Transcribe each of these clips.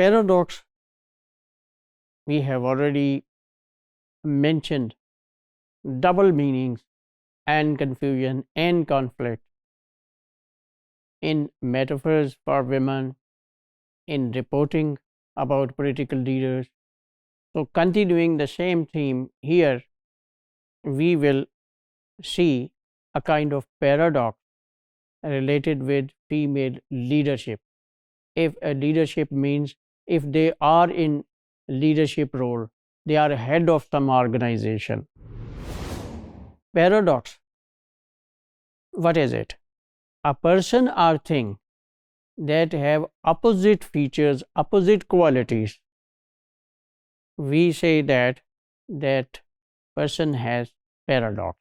paradox, we have already mentioned double meanings and confusion and conflict in metaphors for women, in reporting about political leaders. So, continuing the same theme here, we will see a kind of paradox related with female leadership. If a leadership means if they are in leadership role, they are head of some organization. Paradox, what is it? A person or thing that have opposite features, opposite qualities. We say that that person has paradox,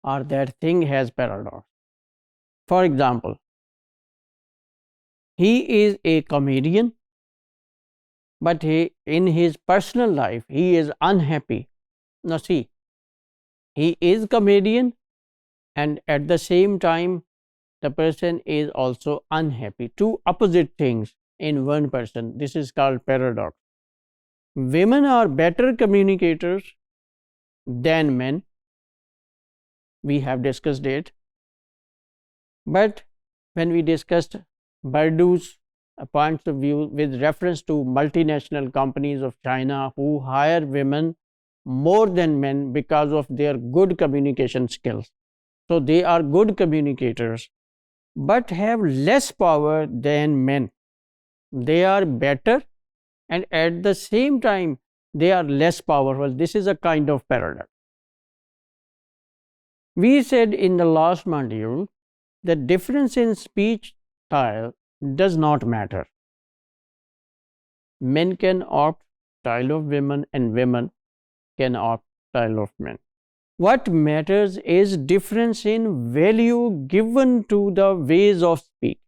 or that thing has paradox. For example, he is a comedian, but in his personal life he is unhappy. Now see, he is comedian, and at the same time the person is also unhappy. Two opposite things in one person. This is called paradox. Women are better communicators than men. We have discussed it. But when we discussed Baidu's points of view with reference to multinational companies of China who hire women more than men because of their good communication skills. So they are good communicators but have less power than men. They are better and at the same time they are less powerful. This is a kind of paradox. We said in the last module that difference in speech style does not matter. Men can opt style of women and women can opt style of men. What matters is difference in value given to the ways of speak.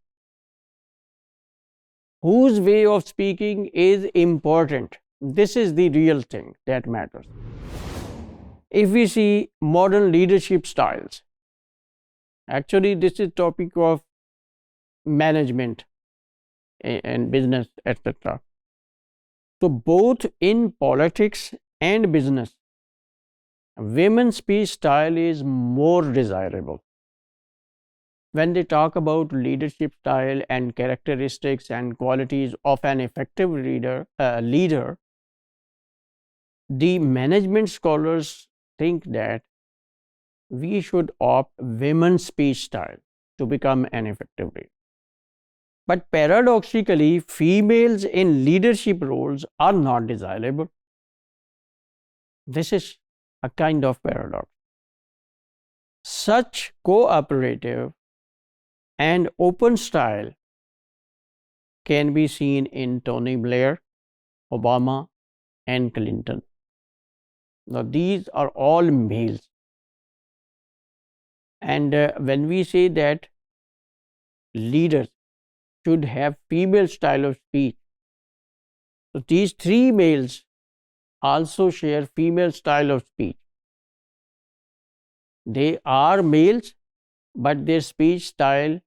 Whose way of speaking is important? This is the real thing that matters. If we see modern leadership styles, actually this is topic of management and business, etc. So both in politics and business, women's speech style is more desirable. When they talk about leadership style and characteristics and qualities of an effective leader, the management scholars think that we should opt women's speech style to become an effective leader. But paradoxically, females in leadership roles are not desirable. This is a kind of paradox. Such cooperative and open style can be seen in Tony Blair, Obama, and Clinton. Now, these are all males. And when we say that leaders should have female style of speech, so these three males also share female style of speech. They are males, but their speech style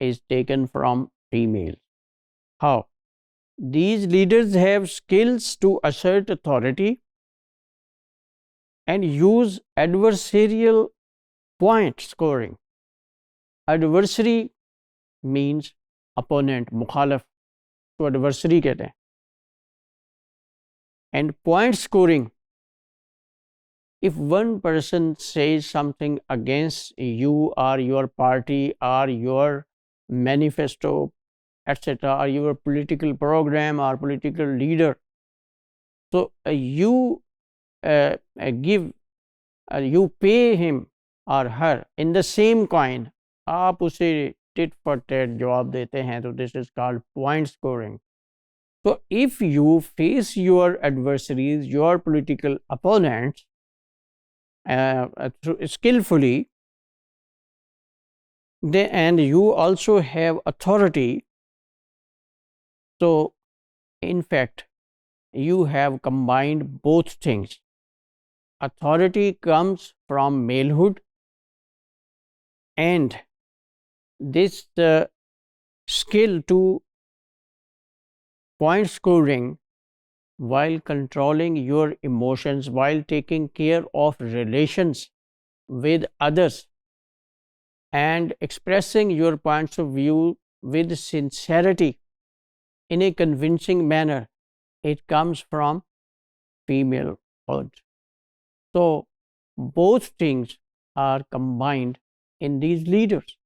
is taken from females. How? These leaders have skills to assert authority and use adversarial point scoring. Adversary means opponent, mukhalaf, to adversary कहते हैं. And point scoring, if one person says something against you or your party or your manifesto, etc., or your political program or political leader, so you you pay him or her in the same coin. आप उसे tit for tat जवाब देते हैं, तो this is called point scoring. So if you face your adversaries, your political opponents skillfully, and you also have authority, so in fact you have combined both things. Authority comes from malehood, and this skill to point scoring, while controlling your emotions, while taking care of relations with others, and expressing your points of view with sincerity in a convincing manner, it comes from femalehood. So, both things are combined in these leaders.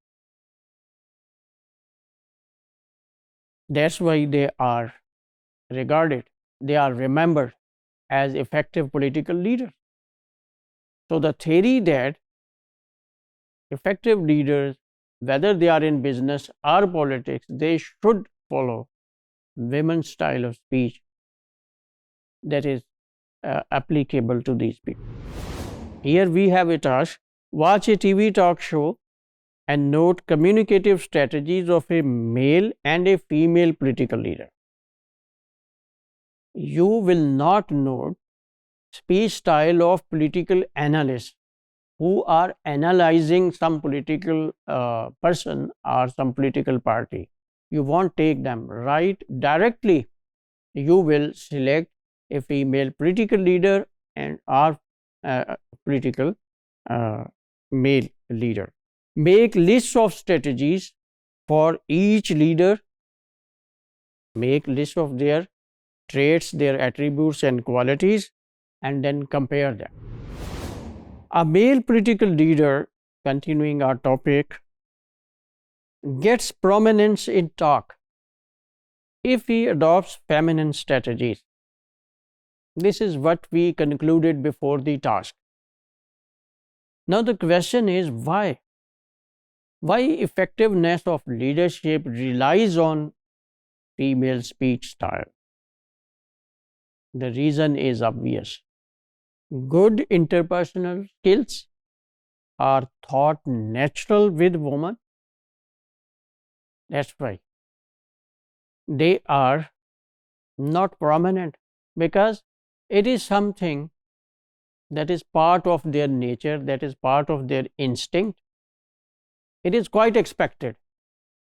That's why they are regarded, they are remembered as effective political leaders. So, the theory that effective leaders, whether they are in business or politics, they should follow women's style of speech, that is applicable to these people. Here we have a task: watch a TV talk show and note communicative strategies of a male and a female political leader. You will not note speech style of political analysts who are analyzing some political person or some political party. You won't take them right directly. You will select a female political leader and or political male leader. Make lists of strategies for each leader. Make lists of their traits, their attributes and qualities, and then compare them. A male political leader, continuing our topic, gets prominence in talk if he adopts feminine strategies. This is what we concluded before the task. Now the question is why? Why effectiveness of leadership relies on female speech style? The reason is obvious. Good interpersonal skills are thought natural with women. That's why they are not prominent, because it is something that is part of their nature, that is part of their instinct. It is quite expected.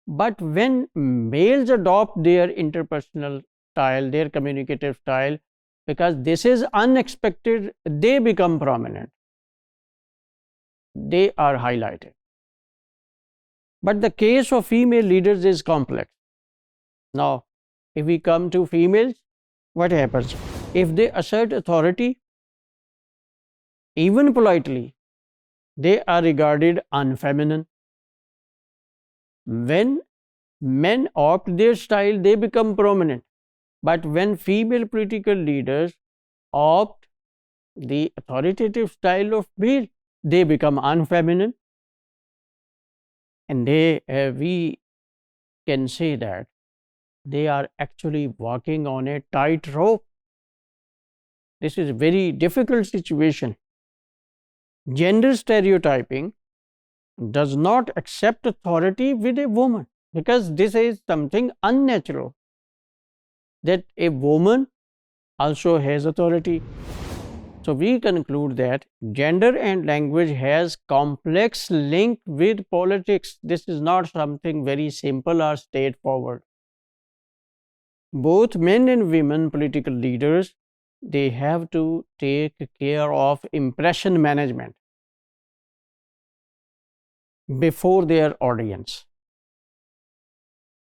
But when males adopt their interpersonal style, their communicative style, because this is unexpected, they become prominent. They are highlighted. But the case of female leaders is complex. Now, if we come to females, what happens? If they assert authority, even politely, they are regarded unfeminine. When men opt their style, they become prominent. But when female political leaders opt the authoritative style of male, they become unfeminine. And we can say that they are actually walking on a tightrope. This is a very difficult situation. Gender stereotyping does not accept authority with a woman, because this is something unnatural, that a woman also has authority. So we conclude that gender and language has complex link with politics. This is not something very simple or straightforward. Both men and women political leaders, they have to take care of impression management before their audience.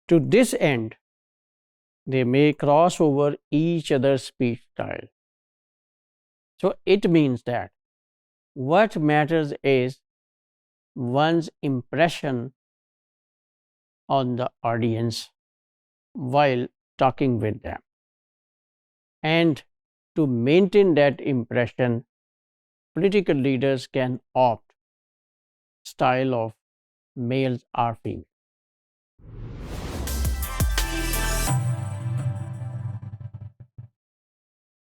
To this end, they may cross over each other's speech style. So it means that what matters is one's impression on the audience while talking with them. And to maintain that impression, political leaders can opt style of males or females.